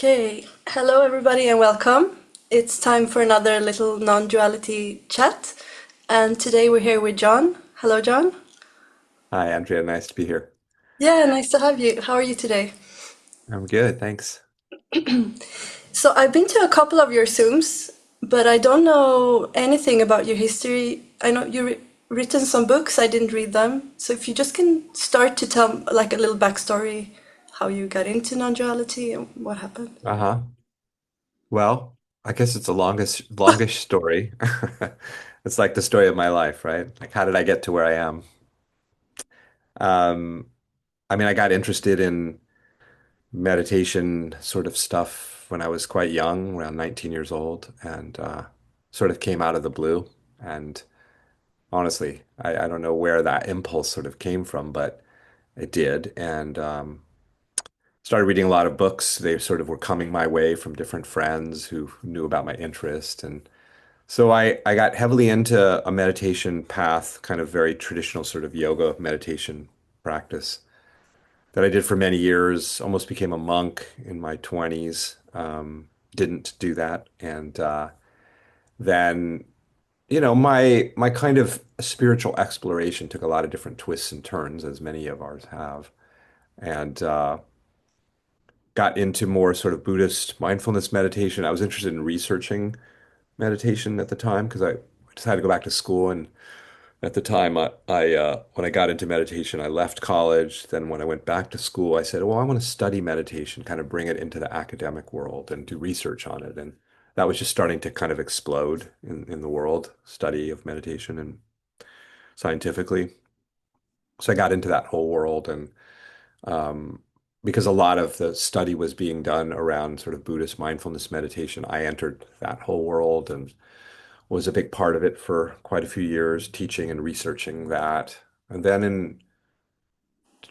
Okay, hello everybody and welcome. It's time for another little non-duality chat. And today we're here with John. Hello, John. Hi, Andrea. Nice to be here. Yeah, nice to have you. How are you today? I'm good, thanks. So, I've been to a couple of your Zooms, but I don't know anything about your history. I know written some books, I didn't read them. So, if you just can start to tell like a little backstory, how you got into non-duality and what happened. Uh-huh. Well, I guess it's a longish story. It's like the story of my life, right? Like how did I get to where I am? Um, I mean, I got interested in meditation sort of stuff when I was quite young, around 19 years old, and sort of came out of the blue. And honestly, I don't know where that impulse sort of came from, but it did. And started reading a lot of books. They sort of were coming my way from different friends who knew about my interest. And so I got heavily into a meditation path, kind of very traditional sort of yoga meditation practice that I did for many years, almost became a monk in my 20s. Didn't do that. And then, my kind of spiritual exploration took a lot of different twists and turns, as many of ours have. And got into more sort of Buddhist mindfulness meditation. I was interested in researching meditation at the time because I just had to go back to school. And at the time, when I got into meditation, I left college. Then when I went back to school, I said, well, I want to study meditation, kind of bring it into the academic world and do research on it. And that was just starting to kind of explode in the world, study of meditation and scientifically. So I got into that whole world and um, because a lot of the study was being done around sort of Buddhist mindfulness meditation, I entered that whole world and was a big part of it for quite a few years, teaching and researching that. And then in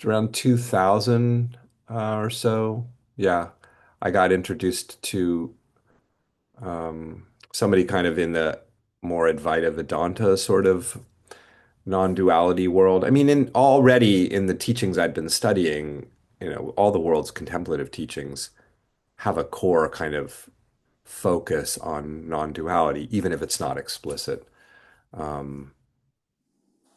around 2000 or so, yeah, I got introduced to somebody kind of in the more Advaita Vedanta sort of non-duality world. I mean, in already in the teachings I'd been studying, all the world's contemplative teachings have a core kind of focus on non-duality, even if it's not explicit. Um,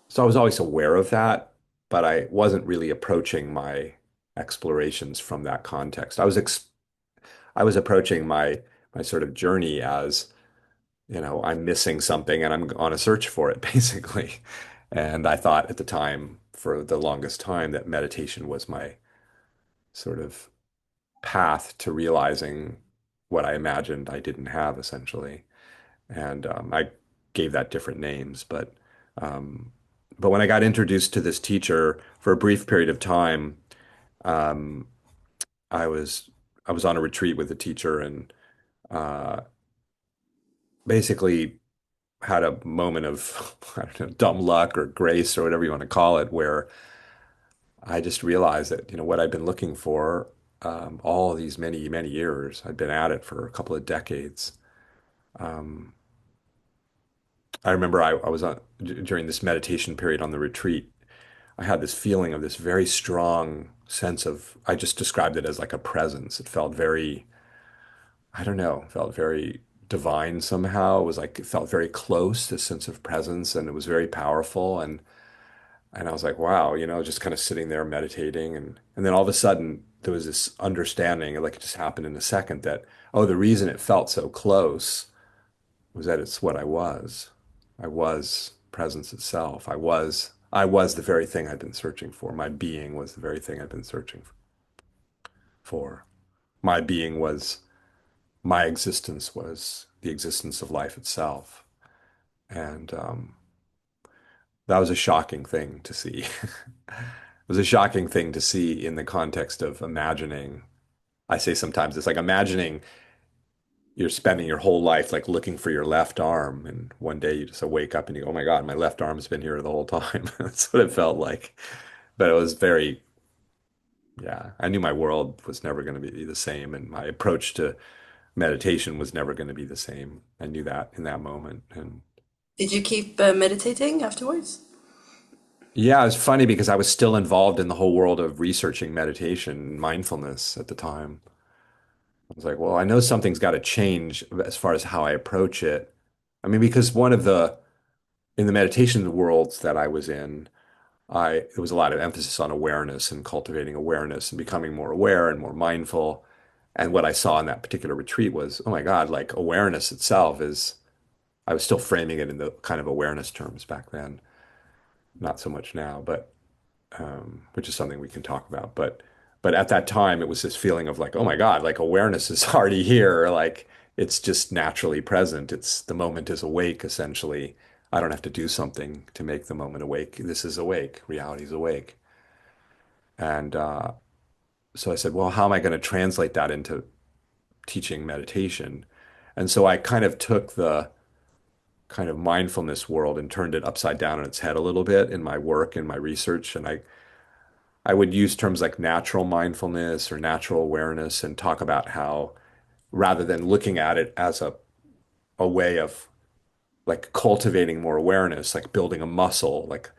so I was always aware of that, but I wasn't really approaching my explorations from that context. I was approaching my sort of journey as, I'm missing something and I'm on a search for it, basically. And I thought at the time, for the longest time, that meditation was my sort of path to realizing what I imagined I didn't have, essentially. And I gave that different names, um, but when I got introduced to this teacher for a brief period of time, um, I was I was on a retreat with the teacher and uh, basically had a moment of I don't know, dumb luck or grace or whatever you want to call it, where I just realized that, what I'd been looking for all these many, many years, I'd been at it for a couple of decades. Um, I remember I was during this meditation period on the retreat. I had this feeling of this very strong sense of, I just described it as like a presence. It felt very, I don't know, felt very divine somehow. It was like, it felt very close, this sense of presence, and it was very powerful. And I was like, wow, just kind of sitting there meditating. And then all of a sudden there was this understanding, like it just happened in a second that, oh, the reason it felt so close was that it's what I was. I was presence itself. I was the very thing I'd been searching for. My being was the very thing I'd been searching for. My being was, my existence was the existence of life itself. And that was a shocking thing to see. It was a shocking thing to see in the context of imagining. I say sometimes it's like imagining you're spending your whole life like looking for your left arm, and one day you just wake up and you go, "Oh my God, my left arm's been here the whole time." That's what it felt like. But it was very, yeah, I knew my world was never going to be the same, and my approach to meditation was never going to be the same. I knew that in that moment. And Did you keep meditating afterwards? yeah, it's funny because I was still involved in the whole world of researching meditation and mindfulness at the time. I was like, well, I know something's got to change as far as how I approach it. I mean, because in the meditation worlds that I was in, there was a lot of emphasis on awareness and cultivating awareness and becoming more aware and more mindful. And what I saw in that particular retreat was, oh my God, like awareness itself is, I was still framing it in the kind of awareness terms back then, not so much now, but which is something we can talk about. But at that time, it was this feeling of like, oh my God, like awareness is already here. Like it's just naturally present. It's the moment is awake, essentially. I don't have to do something to make the moment awake. This is awake. Reality is awake. And so I said, well, how am I going to translate that into teaching meditation? And so I kind of took the kind of mindfulness world and turned it upside down on its head a little bit in my work and my research. And I would use terms like natural mindfulness or natural awareness and talk about how rather than looking at it as a way of like cultivating more awareness, like building a muscle, like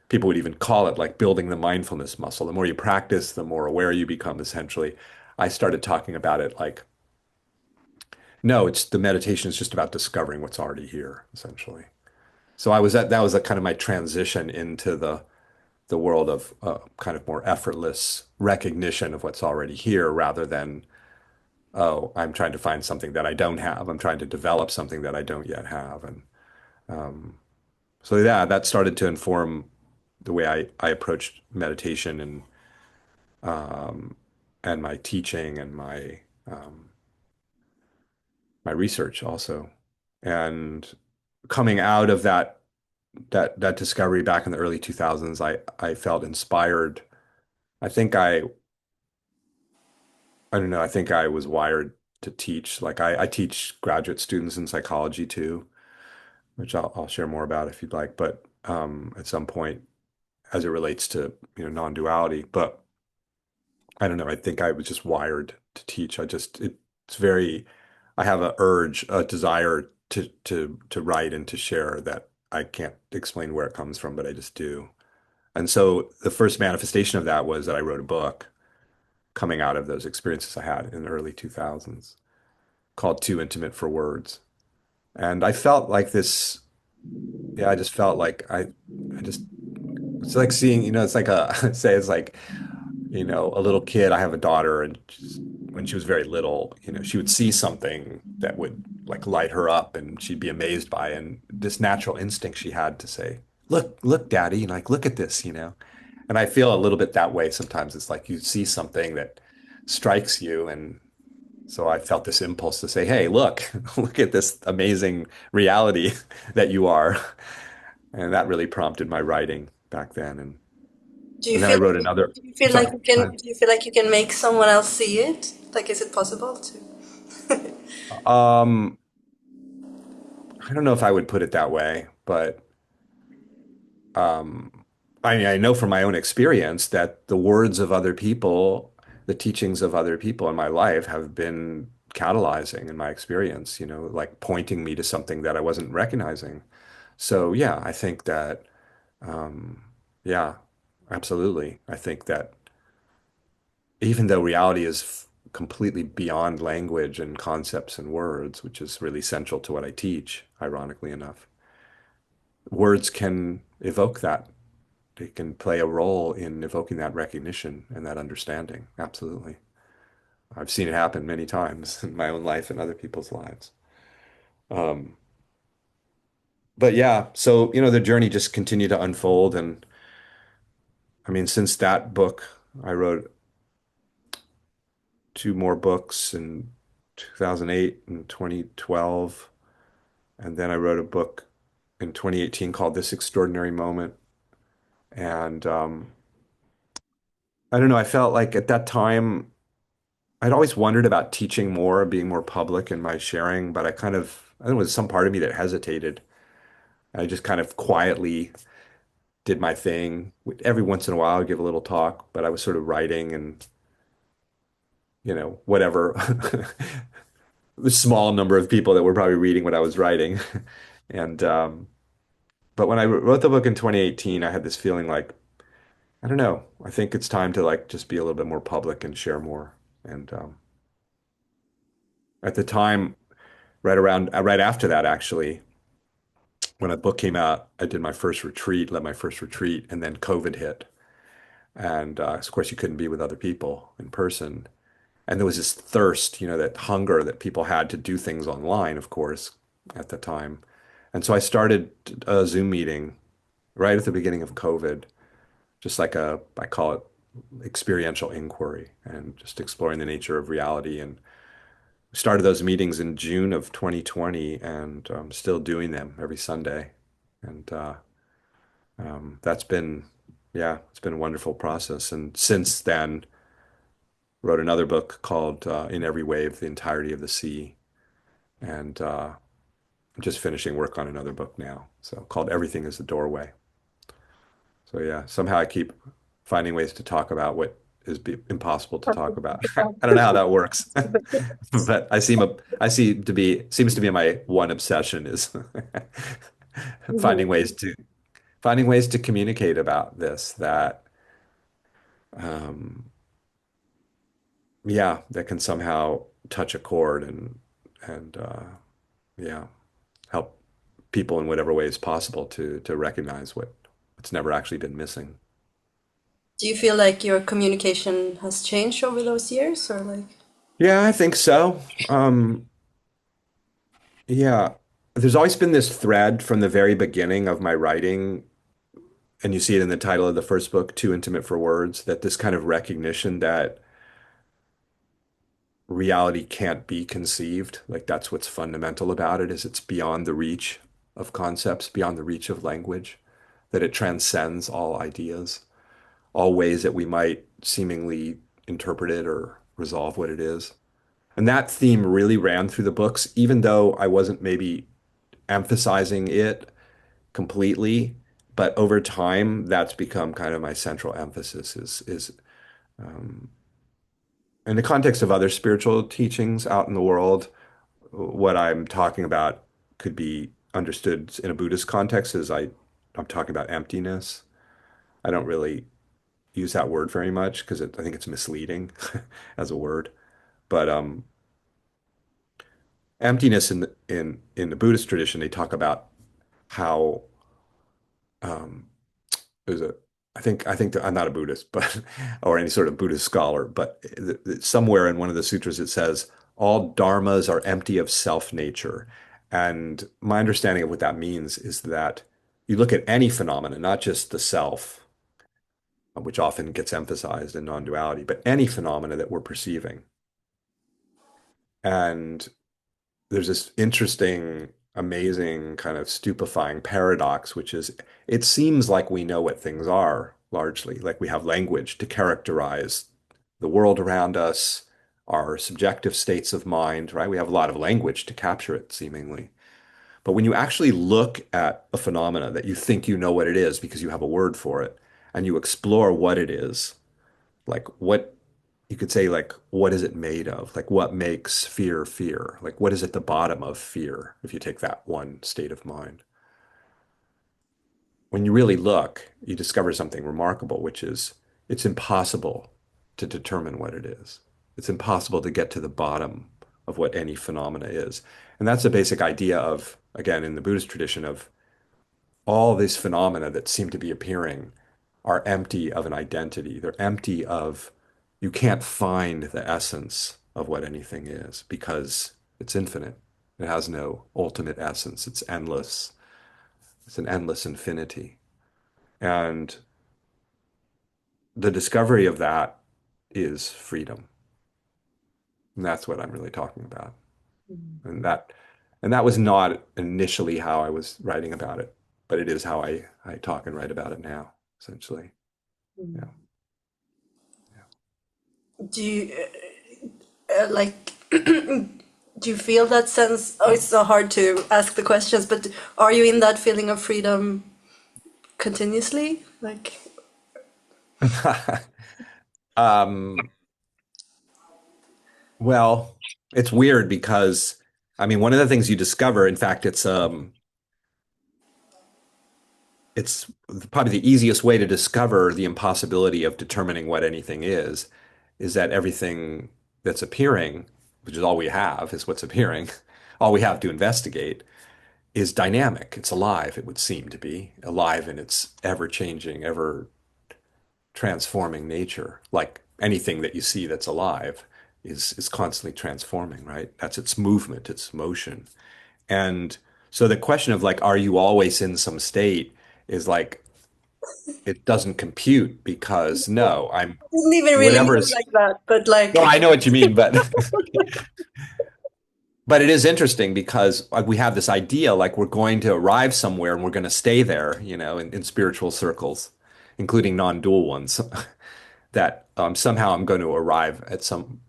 people would even call it like building the mindfulness muscle. The more you practice, the more aware you become, essentially. I started talking about it like, no, it's the meditation is just about discovering what's already here, essentially. So that was a kind of my transition into the world of kind of more effortless recognition of what's already here rather than, oh, I'm trying to find something that I don't have. I'm trying to develop something that I don't yet have. And so, yeah, that started to inform the way I approached meditation and my teaching and my research also. And coming out of that discovery back in the early 2000s, I felt inspired. I think I don't know. I think I was wired to teach. Like I teach graduate students in psychology too, which I'll share more about if you'd like. But at some point, as it relates to non-duality, but I don't know. I think I was just wired to teach. It's very. I have a urge, a desire to write and to share that I can't explain where it comes from, but I just do. And so the first manifestation of that was that I wrote a book coming out of those experiences I had in the early 2000s, called Too Intimate for Words. And I felt like this, yeah, I just felt like I just, it's like seeing, it's like say it's like, a little kid. I have a daughter and when she was very little, she would see something that would like light her up and she'd be amazed by it. And this natural instinct she had to say, look, daddy, and like, look at this. And I feel a little bit that way sometimes. It's like you see something that strikes you and so I felt this impulse to say, "Hey, look, look at this amazing reality that you are." And that really prompted my writing back then. Do you And then I feel wrote another. do you I'm feel like sorry. you Go can ahead. do you feel like you can make someone else see it? Like, is it possible to? Um, I don't know if I would put it that way, but um, I mean, I know from my own experience that the words of other people, the teachings of other people in my life have been catalyzing in my experience, like pointing me to something that I wasn't recognizing. So yeah, I think that Um, yeah, absolutely. I think that even though reality is completely beyond language and concepts and words, which is really central to what I teach, ironically enough, words can evoke that. They can play a role in evoking that recognition and that understanding. Absolutely. I've seen it happen many times in my own life and other people's lives. Um, but yeah, so, the journey just continued to unfold. And I mean, since that book, I wrote two more books in 2008 and 2012. And then I wrote a book in 2018 called This Extraordinary Moment. And I don't know, I felt like at that time, I'd always wondered about teaching more, being more public in my sharing, but I think there was some part of me that hesitated. I just kind of quietly did my thing. Every once in a while, I'd give a little talk, but I was sort of writing and, whatever. The small number of people that were probably reading what I was writing. And but when I wrote the book in 2018, I had this feeling like, I don't know, I think it's time to like just be a little bit more public and share more. And At the time, right after that, actually, when a book came out, I did my first retreat, led my first retreat, and then COVID hit. And of course, you couldn't be with other people in person. And there was this thirst, that hunger that people had to do things online, of course, at the time. And so I started a Zoom meeting right at the beginning of COVID, just like I call it experiential inquiry and just exploring the nature of reality. And started those meetings in June of 2020 and still doing them every Sunday. And that's been, yeah, it's been a wonderful process. And since then, wrote another book called In Every Wave, The Entirety of the Sea. And I'm just finishing work on another book now. So called Everything is the Doorway. So yeah, somehow I keep finding ways to talk about what is impossible to talk about. I don't know how that works, but I seem to be seems to be my one obsession is finding Mhm. ways to finding ways to communicate about this that um, yeah, that can somehow touch a chord and yeah, help people in whatever way is possible to recognize what's never actually been missing. Do you feel like your communication has changed over those years, or like? Yeah, I think so. Yeah, there's always been this thread from the very beginning of my writing, and you see it in the title of the first book, Too Intimate for Words, that this kind of recognition that reality can't be conceived, like that's what's fundamental about it, is it's beyond the reach of concepts, beyond the reach of language, that it transcends all ideas, all ways that we might seemingly interpret it or resolve what it is. And that theme really ran through the books, even though I wasn't maybe emphasizing it completely. But over time, that's become kind of my central emphasis is in the context of other spiritual teachings out in the world, what I'm talking about could be understood in a Buddhist context as I'm talking about emptiness. I don't really use that word very much because I think it's misleading as a word. But emptiness in the Buddhist tradition, they talk about how um, there's a I think that I'm not a Buddhist, but or any sort of Buddhist scholar, but somewhere in one of the sutras it says all dharmas are empty of self nature. And my understanding of what that means is that you look at any phenomena, not just the self, which often gets emphasized in non-duality, but any phenomena that we're perceiving. And there's this interesting, amazing, kind of stupefying paradox, which is it seems like we know what things are largely, like we have language to characterize the world around us, our subjective states of mind, right? We have a lot of language to capture it, seemingly. But when you actually look at a phenomena that you think you know what it is because you have a word for it, and you explore what it is, like what you could say, like, what is it made of? Like, what makes fear fear? Like, what is at the bottom of fear if you take that one state of mind? When you really look, you discover something remarkable, which is it's impossible to determine what it is. It's impossible to get to the bottom of what any phenomena is. And that's the basic idea of, again, in the Buddhist tradition, of all these phenomena that seem to be appearing are empty of an identity. They're empty of, you can't find the essence of what anything is because it's infinite. It has no ultimate essence. It's endless. It's an endless infinity. And the discovery of that is freedom. And that's what I'm really talking about. And that and that was not initially how I was writing about it, but it is how I talk and write about it now, essentially. Yeah. Do you like? Do you feel that sense? Oh, it's so hard to ask the questions, but are you in that feeling of freedom continuously? Like, Um, well, it's weird because I mean, one of the things you discover, in fact, it's probably the easiest way to discover the impossibility of determining what anything is that everything that's appearing which is all we have, is what's appearing, all we have to investigate, is dynamic. It's alive, it would seem to be, alive in its ever-changing, ever transforming nature. Like anything that you see that's alive is constantly transforming, right? That's its movement, its motion. And so the question of like, are you always in some state is like, it doesn't compute because no, I'm Didn't even really whatever mean is, like that, but no, like, I know what you mean, but but it is interesting because like we have this idea like we're going to arrive somewhere and we're going to stay there, in spiritual circles, including non-dual ones, that somehow I'm going to arrive at some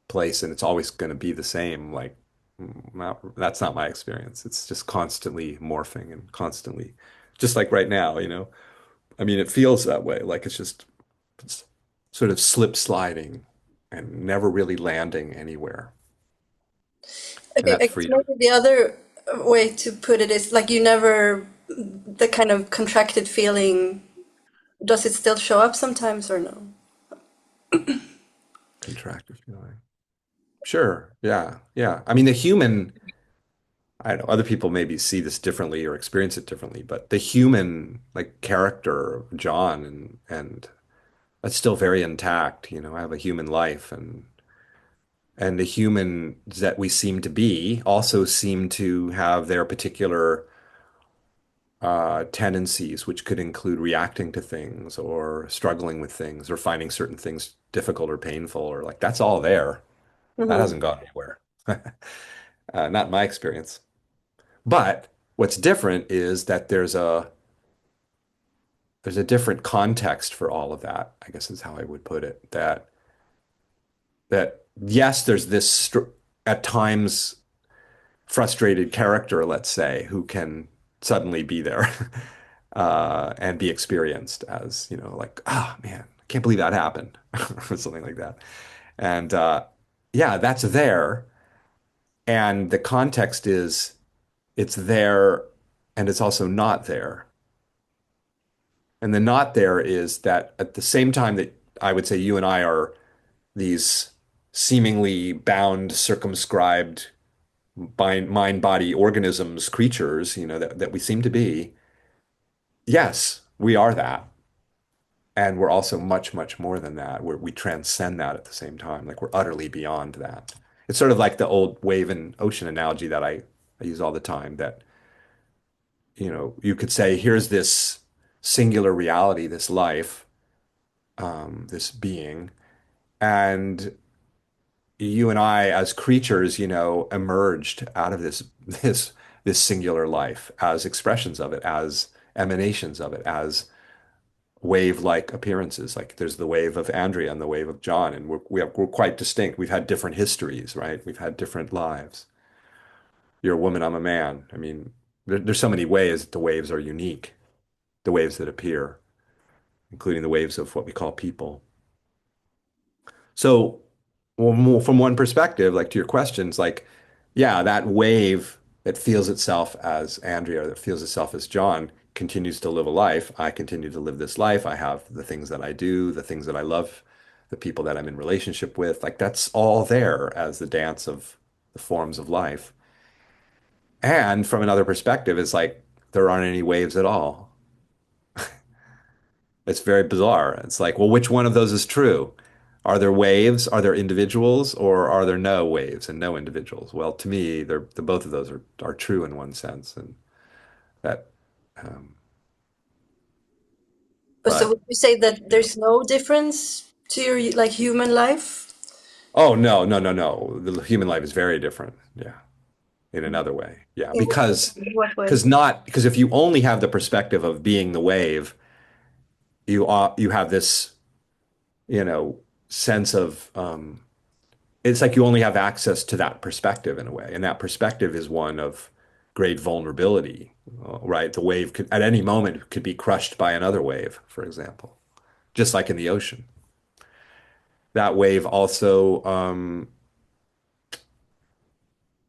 place and it's always going to be the same. Like, that's not my experience. It's just constantly morphing and constantly, just like right now, I mean, it feels that way. Like it's sort of slip sliding and never really landing anywhere. And okay, that's I guess freedom. maybe the other way to put it is like you never, the kind of contracted feeling, does it still show up sometimes or no? Contractive feeling. Sure. Yeah. Yeah. I mean, the human, I don't know, other people maybe see this differently or experience it differently, but the human like character of John and that's still very intact. I have a human life and the humans that we seem to be also seem to have their particular tendencies, which could include reacting to things or struggling with things or finding certain things difficult or painful or like that's all there. That Hmm. hasn't gone anywhere. Not in my experience. But what's different is that there's a different context for all of that, I guess is how I would put it. That yes, there's this at times frustrated character, let's say, who can suddenly be there and be experienced as, like, oh man, I can't believe that happened, or something like that. And yeah, that's there. And the context is it's there and it's also not there. And the not there is that at the same time that I would say you and I are these seemingly bound, circumscribed mind body organisms, creatures, that we seem to be. Yes, we are that. And we're also much, much more than that. We transcend that at the same time. Like we're utterly beyond that. It's sort of like the old wave and ocean analogy that I use all the time that, you could say, here's this singular reality, this life, this being, and you and I as creatures, emerged out of this singular life as expressions of it, as emanations of it, as wave-like appearances. Like there's the wave of Andrea and the wave of John, and we're quite distinct. We've had different histories, right? We've had different lives. You're a woman, I'm a man. I mean, there's so many ways that the waves are unique, the waves that appear, including the waves of what we call people. So, well, more from one perspective, like to your questions, like, yeah, that wave that feels itself as Andrea, or that feels itself as John, continues to live a life. I continue to live this life. I have the things that I do, the things that I love, the people that I'm in relationship with. Like, that's all there as the dance of the forms of life. And from another perspective, it's like there aren't any waves at all. It's very bizarre. It's like, well, which one of those is true? Are there waves? Are there individuals? Or are there no waves and no individuals? Well, to me, both of those are true in one sense, and that, um, But so but would you say that yeah. there's no difference to your like human life? Oh no, no, no, no. The human life is very different. Yeah, in another way. Yeah, because In what way? because not because if you only have the perspective of being the wave, you have this, you know, sense of it's like you only have access to that perspective in a way. And that perspective is one of great vulnerability, right? The wave could, at any moment, could be crushed by another wave, for example, just like in the ocean. That wave also,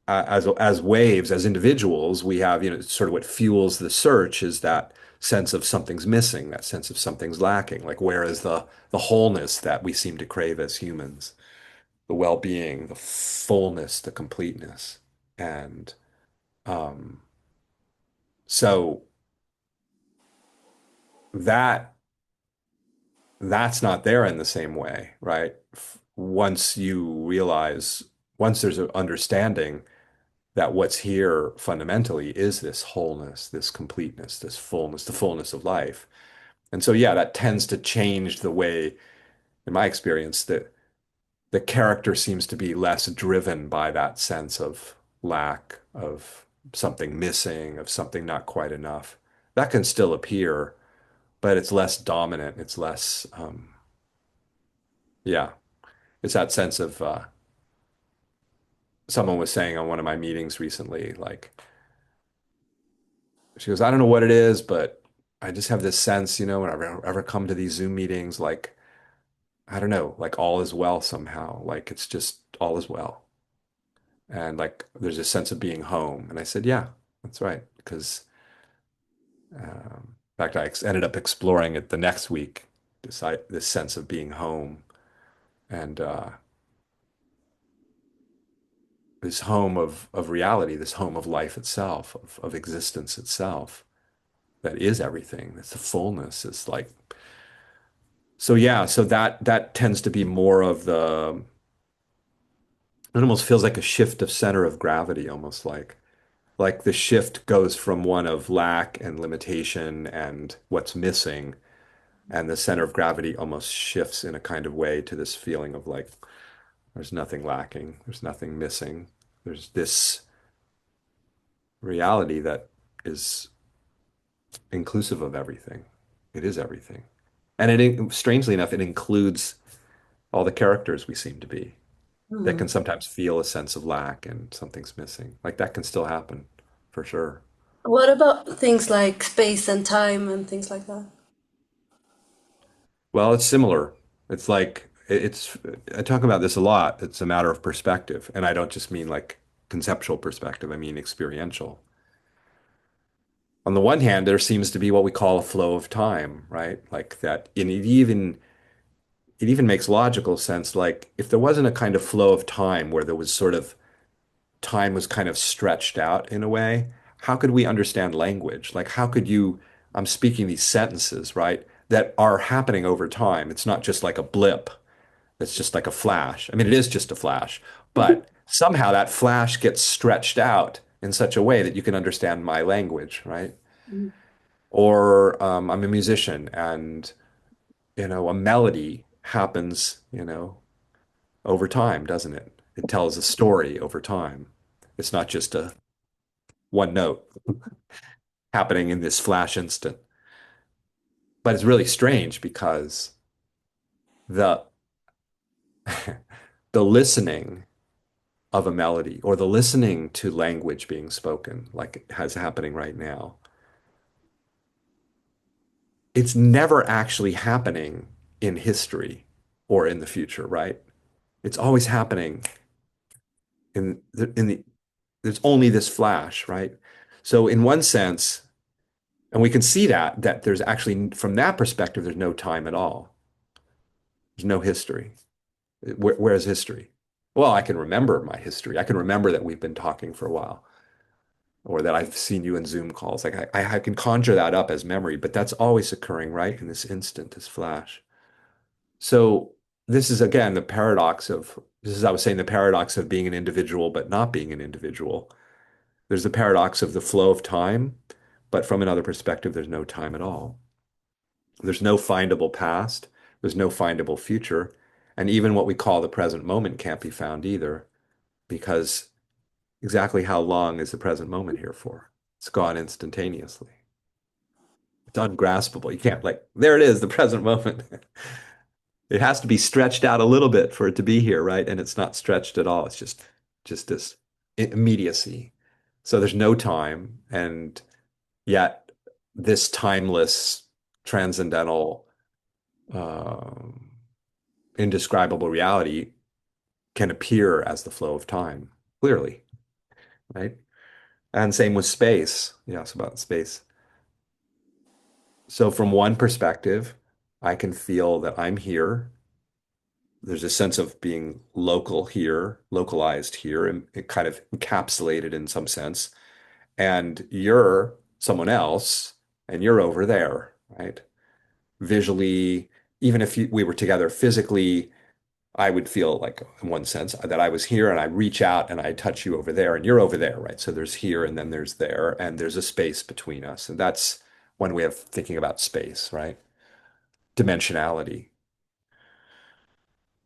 as waves, as individuals, we have, sort of what fuels the search is that sense of something's missing, that sense of something's lacking. Like, where is the wholeness that we seem to crave as humans? the well-being, the fullness, the completeness. And um, so that that's not there in the same way, right? Once you realize, once there's an understanding that what's here fundamentally is this wholeness, this completeness, this fullness, the fullness of life. And so, yeah, that tends to change the way, in my experience, that the character seems to be less driven by that sense of lack, of something missing, of something not quite enough. That can still appear, but it's less dominant. It's less, yeah, it's that sense of, someone was saying on one of my meetings recently, like, she goes, I don't know what it is, but I just have this sense, when I ever come to these Zoom meetings, like, I don't know, like all is well somehow. Like it's just all is well. And like there's a sense of being home. And I said, yeah, that's right. Because in fact, ended up exploring it the next week, this sense of being home and this home of reality, this home of life itself, of existence itself, that is everything. It's the fullness. It's like, so yeah, so that tends to be more of it almost feels like a shift of center of gravity, almost like the shift goes from one of lack and limitation and what's missing, and the center of gravity almost shifts in a kind of way to this feeling of like there's nothing lacking, there's nothing missing, there's this reality that is inclusive of everything. It is everything. And strangely enough, it includes all the characters we seem to be that can Mhm. sometimes feel a sense of lack and something's missing. Like that can still happen for sure. What about things like space and time and things like that? Well, it's similar. It's like I talk about this a lot. It's a matter of perspective. And I don't just mean like conceptual perspective, I mean experiential. On the one hand, there seems to be what we call a flow of time, right? Like that, and it even makes logical sense. Like if there wasn't a kind of flow of time where there was sort of time was kind of stretched out in a way, how could we understand language? Like how could you, I'm speaking these sentences, right, that are happening over time. It's not just like a blip. It's just like a flash. I mean, it is just a flash, but somehow that flash gets stretched out in such a way that you can understand my language, right? Mhm. Or I'm a musician and, a melody happens, over time, doesn't it? It tells a story over time. It's not just a one note happening in this flash instant. But it's really strange because the the listening of a melody or the listening to language being spoken, like it has happening right now, it's never actually happening in history or in the future, right? It's always happening in the there's only this flash, right? So in one sense, and we can see that there's actually from that perspective, there's no time at all. There's no history. Where's history? Well, I can remember my history. I can remember that we've been talking for a while, or that I've seen you in Zoom calls. Like I can conjure that up as memory, but that's always occurring right in this instant, this flash. So this is again the paradox of this is I was saying the paradox of being an individual but not being an individual. There's the paradox of the flow of time, but from another perspective, there's no time at all. There's no findable past, there's no findable future, and even what we call the present moment can't be found either, because exactly how long is the present moment here for? It's gone instantaneously. It's ungraspable. You can't like, there it is, the present moment. It has to be stretched out a little bit for it to be here, right? And it's not stretched at all. It's just this immediacy. So there's no time, and yet this timeless, transcendental, um, indescribable reality can appear as the flow of time, clearly, right? And same with space. Yes, about space. So from one perspective, I can feel that I'm here there's a sense of being local here, localized here, and it kind of encapsulated in some sense. And you're someone else, and you're over there, right? Visually, even if we were together physically, I would feel like, in one sense, that I was here and I reach out and I touch you over there and you're over there, right? So there's here and then there's there and there's a space between us. And that's one way of thinking about space, right? Dimensionality.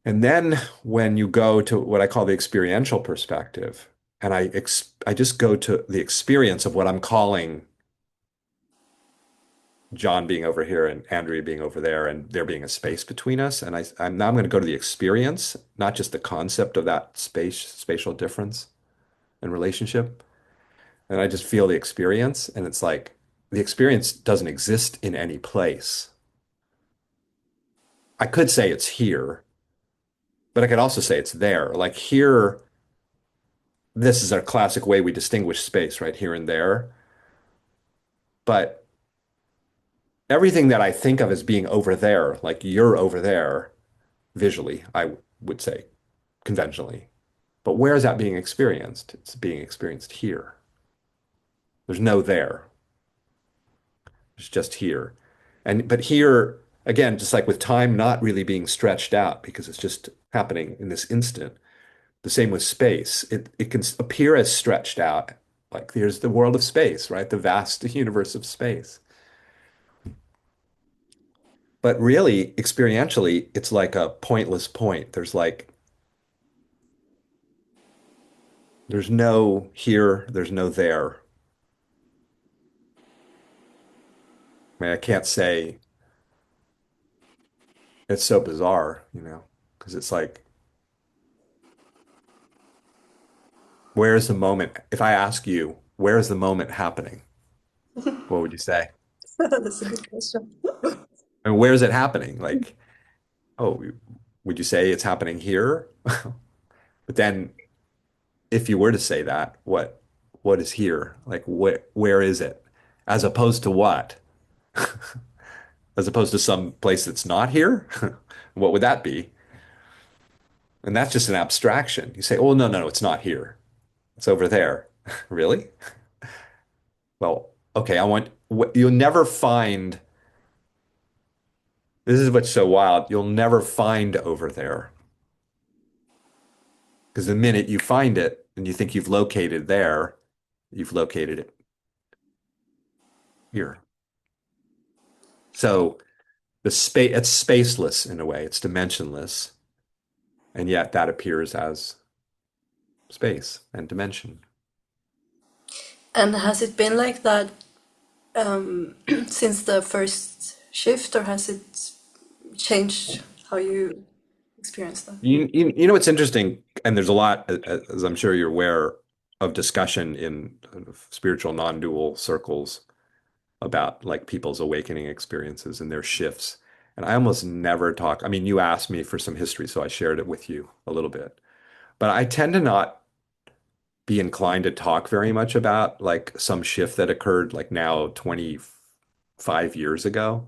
And then when you go to what I call the experiential perspective, and I just go to the experience of what I'm calling John being over here and Andrea being over there, and there being a space between us. And I'm now I'm going to go to the experience, not just the concept of that spatial difference and relationship. And I just feel the experience, and it's like the experience doesn't exist in any place. I could say it's here, but I could also say it's there. Like here, this is our classic way we distinguish space, right? Here and there. But everything that I think of as being over there, like you're over there visually, I would say conventionally. But where is that being experienced? It's being experienced here. There's no there. It's just here. And but here again, just like with time not really being stretched out because it's just happening in this instant. The same with space. It can appear as stretched out. Like there's the world of space, right? The vast universe of space. But really, experientially, it's like a pointless point. There's no here, there's no there. I mean, I can't say it's so bizarre, because it's like, where is the moment? If I ask you, where is the moment happening? What would you say? That's a good question. And where is it happening? Like, oh, would you say it's happening here? But then if you were to say that, what is here? Like where is it? As opposed to what? As opposed to some place that's not here? What would that be? And that's just an abstraction. You say, oh, no, no, no, it's not here. It's over there. Really? Well, okay, you'll never find, this is what's so wild. You'll never find over there. Because the minute you find it and you think you've located there, you've located it here. So the space, it's spaceless in a way, it's dimensionless, and yet that appears as space and dimension. And has it been like that since the first shift, or has it changed how you experience that? You know what's interesting, and there's a lot, as I'm sure you're aware, of discussion in kind of spiritual non-dual circles about like people's awakening experiences and their shifts. And I almost never talk. I mean, you asked me for some history, so I shared it with you a little bit. But I tend to not be inclined to talk very much about like some shift that occurred like now 25 years ago.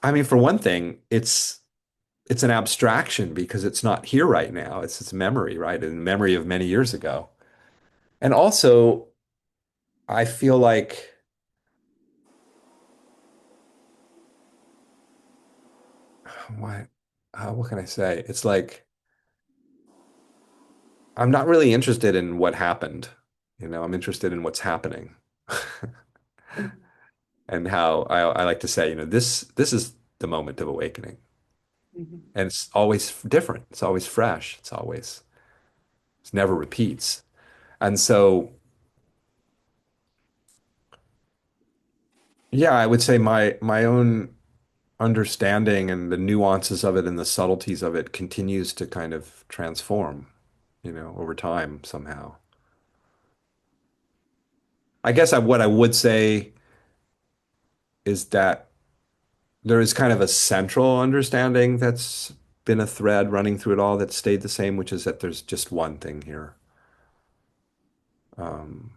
I mean, for one thing, it's an abstraction because it's not here right now. It's memory, right? And memory of many years ago. And also, I feel like what what can I say? It's like I'm not really interested in what happened. I'm interested in what's happening. And how I like to say, this is the moment of awakening. Mhm. And it's always different. It's always fresh. It never repeats. And so, yeah, I would say my own understanding and the nuances of it and the subtleties of it continues to kind of transform, over time somehow. I guess what I would say is that there is kind of a central understanding that's been a thread running through it all that stayed the same, which is that there's just one thing here, um,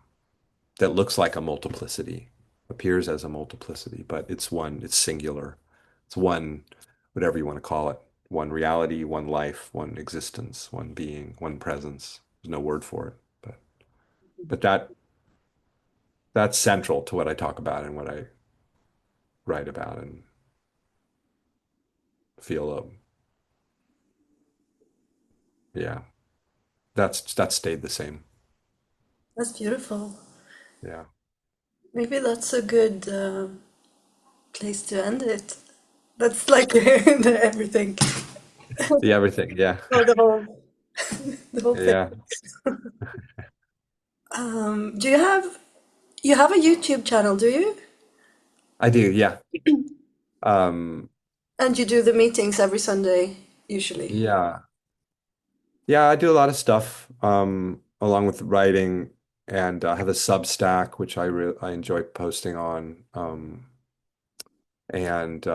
that looks like a multiplicity, appears as a multiplicity, but it's one, it's singular. It's one whatever you want to call it. One reality, one life, one existence, one being, one presence. There's no word for it, but that's central to what I talk about and what I write about and feel. Yeah, that's stayed the same. That's beautiful. Yeah, Maybe that's a good place to end it. That's like the everything the everything. Yeah, or the whole thing. yeah. Do you have a YouTube channel, do you? I do. Yeah. Um, And you do the meetings every Sunday, usually. yeah. Yeah, I do a lot of stuff along with writing, and I have a Substack which I enjoy posting on. And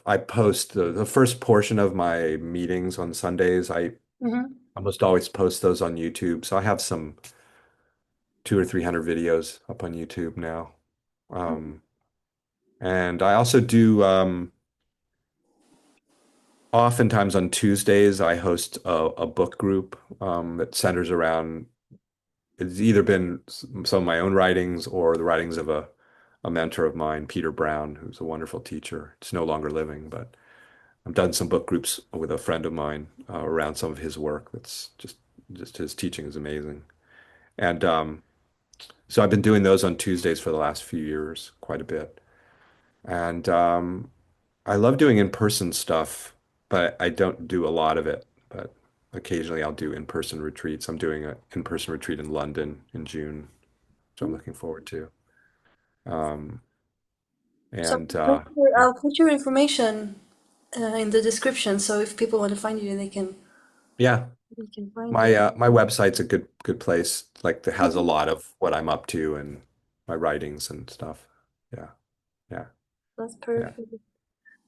I post the first portion of my meetings on Sundays. I Hmm. almost always post those on YouTube. So I have some 200 or 300 videos up on YouTube now. Um, and I also do oftentimes on Tuesdays I host a book group that centers around. It's either been some of my own writings or the writings of a mentor of mine, Peter Brown, who's a wonderful teacher. It's no longer living, but I've done some book groups with a friend of mine around some of his work. That's just his teaching is amazing. And so I've been doing those on Tuesdays for the last few years, quite a bit. And I love doing in-person stuff, but I don't do a lot of it. But occasionally I'll do in-person retreats. I'm doing an in-person retreat in London in June, which I'm looking forward to. Um, So and yeah, I'll put your information in the description, so if people want to find you, yeah. they can find My you. my website's a good place. Like that has a Mhm. lot of what I'm up to and my writings and stuff. Yeah, yeah, That's yeah, perfect. It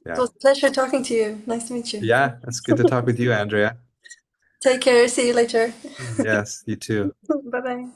yeah, was a pleasure talking to you. Nice to meet you. yeah. It's good to talk with you, Andrea. Take care. See you later. Yes, you too. Bye bye.